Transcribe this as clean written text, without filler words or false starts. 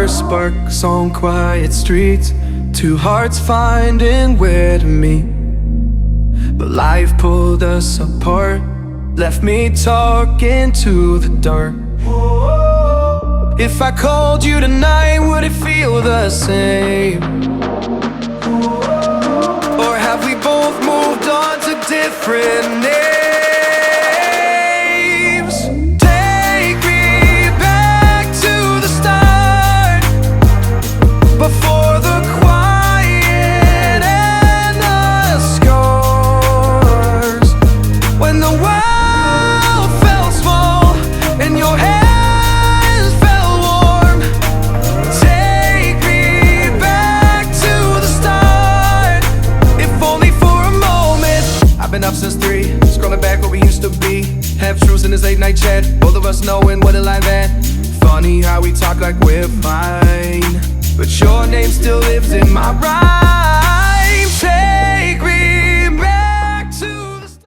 first sparks on quiet streets, two hearts finding where to meet. But life pulled us apart, left me talking to the dark. If I called you tonight, would it feel the same? Or have we both moved on to different names? Take me back to the start, before the quiet and the scars, when the world felt small and your hands felt warm. Take me back to the start, if only for a moment. I've been up since 3, scrolling back where we used to be, half truths in this late night chat, both of us knowing what a life at. Funny how we talk like we're fine, but your name still lives in my rhyme.